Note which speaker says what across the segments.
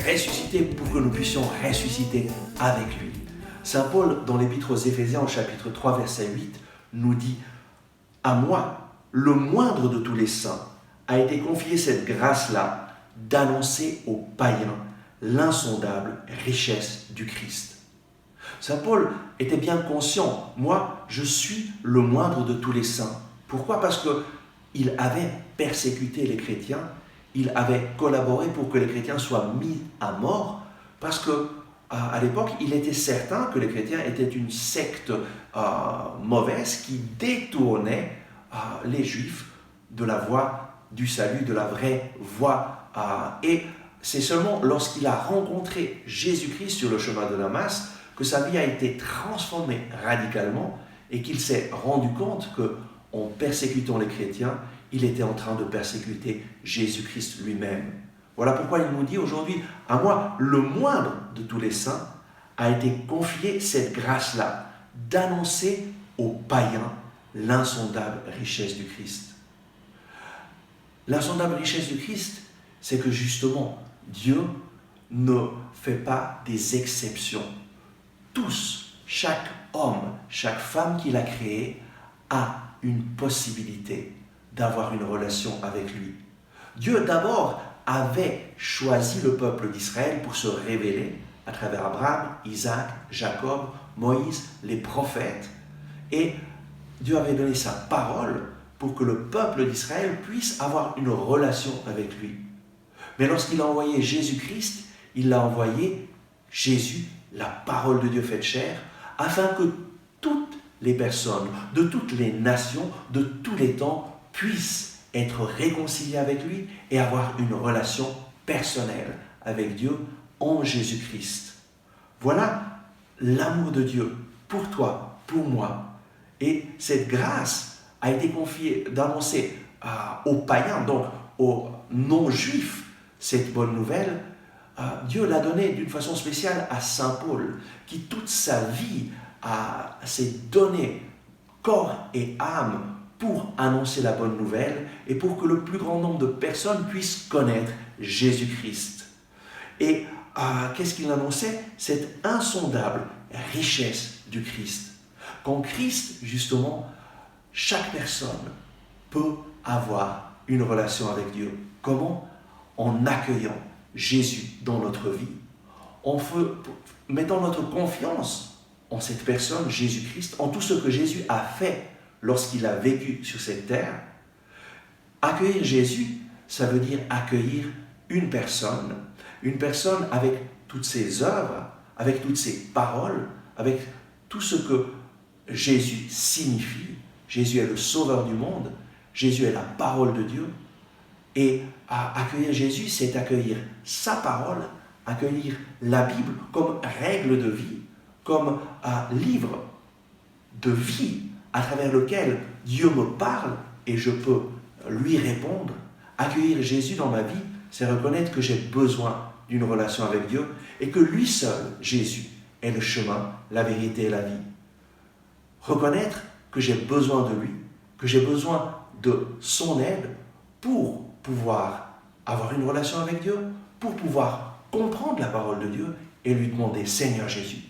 Speaker 1: ressuscité pour que nous puissions ressusciter avec lui. Saint Paul, dans l'Épître aux Éphésiens au chapitre 3, verset 8, nous dit « À moi, le moindre de tous les saints, a été confiée cette grâce-là d'annoncer aux païens l'insondable richesse du Christ. » Saint Paul était bien conscient, moi, je suis le moindre de tous les saints. Pourquoi ? Parce qu'il avait persécuté les chrétiens, il avait collaboré pour que les chrétiens soient mis à mort, parce qu'à l'époque, il était certain que les chrétiens étaient une secte mauvaise qui détournait les Juifs de la voie du salut, de la vraie voie. Et c'est seulement lorsqu'il a rencontré Jésus-Christ sur le chemin de Damas que sa vie a été transformée radicalement et qu'il s'est rendu compte qu'en persécutant les chrétiens, il était en train de persécuter Jésus-Christ lui-même. Voilà pourquoi il nous dit aujourd'hui, à moi, le moindre de tous les saints, a été confié cette grâce-là, d'annoncer aux païens l'insondable richesse du Christ. L'insondable richesse du Christ, c'est que justement, Dieu ne fait pas des exceptions. Tous, chaque homme, chaque femme qu'il a créé, a une possibilité d'avoir une relation avec lui. Dieu d'abord avait choisi le peuple d'Israël pour se révéler à travers Abraham, Isaac, Jacob, Moïse, les prophètes. Et Dieu avait donné sa parole pour que le peuple d'Israël puisse avoir une relation avec lui. Mais lorsqu'il a envoyé Jésus-Christ, il a envoyé Jésus, la parole de Dieu faite chair, afin que toutes les personnes, de toutes les nations, de tous les temps, puissent être réconciliées avec lui et avoir une relation personnelle avec Dieu en Jésus-Christ. Voilà l'amour de Dieu pour toi, pour moi. Et cette grâce a été confiée d'annoncer aux païens, donc aux non-juifs, cette bonne nouvelle. Dieu l'a donnée d'une façon spéciale à Saint Paul, qui toute sa vie s'est donné corps et âme pour annoncer la bonne nouvelle et pour que le plus grand nombre de personnes puissent connaître Jésus-Christ. Et qu'est-ce qu'il annonçait ? Cette insondable richesse du Christ. Qu'en Christ, justement, chaque personne peut avoir une relation avec Dieu. Comment ? En accueillant Jésus dans notre vie, en mettant notre confiance en cette personne, Jésus-Christ, en tout ce que Jésus a fait lorsqu'il a vécu sur cette terre. Accueillir Jésus, ça veut dire accueillir une personne avec toutes ses œuvres, avec toutes ses paroles, avec tout ce que Jésus signifie. Jésus est le sauveur du monde, Jésus est la parole de Dieu. Et accueillir Jésus, c'est accueillir sa parole, accueillir la Bible comme règle de vie, comme livre de vie à travers lequel Dieu me parle et je peux lui répondre. Accueillir Jésus dans ma vie, c'est reconnaître que j'ai besoin d'une relation avec Dieu et que lui seul, Jésus, est le chemin, la vérité et la vie. Reconnaître que j'ai besoin de lui, que j'ai besoin de son aide pour pouvoir avoir une relation avec Dieu, pour pouvoir comprendre la parole de Dieu et lui demander « Seigneur Jésus,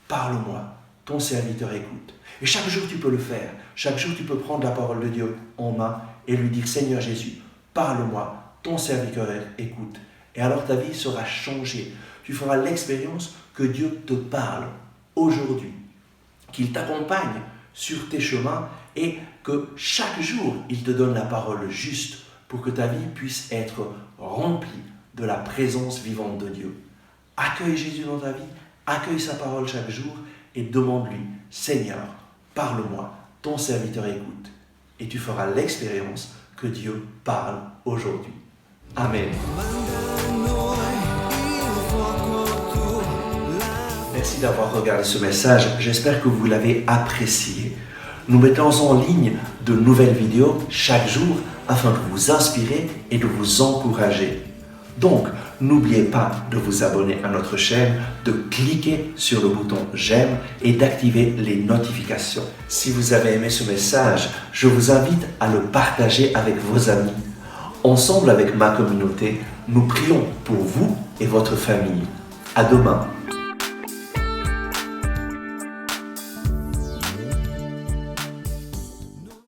Speaker 1: parle-moi, ton serviteur écoute ». Et chaque jour tu peux le faire, chaque jour tu peux prendre la parole de Dieu en main et lui dire « Seigneur Jésus, parle-moi, ton serviteur écoute ». Et alors ta vie sera changée. Tu feras l'expérience que Dieu te parle aujourd'hui, qu'il t'accompagne sur tes chemins et que chaque jour il te donne la parole juste pour que ta vie puisse être remplie de la présence vivante de Dieu. Accueille Jésus dans ta vie, accueille sa parole chaque jour et demande-lui « Seigneur, parle-moi, ton serviteur écoute ». Et tu feras l'expérience que Dieu parle aujourd'hui. Amen. Merci d'avoir regardé ce message, j'espère que vous l'avez apprécié. Nous mettons en ligne de nouvelles vidéos chaque jour afin de vous inspirer et de vous encourager. Donc, n'oubliez pas de vous abonner à notre chaîne, de cliquer sur le bouton j'aime et d'activer les notifications. Si vous avez aimé ce message, je vous invite à le partager avec vos amis. Ensemble avec ma communauté, nous prions pour vous et votre famille. À demain.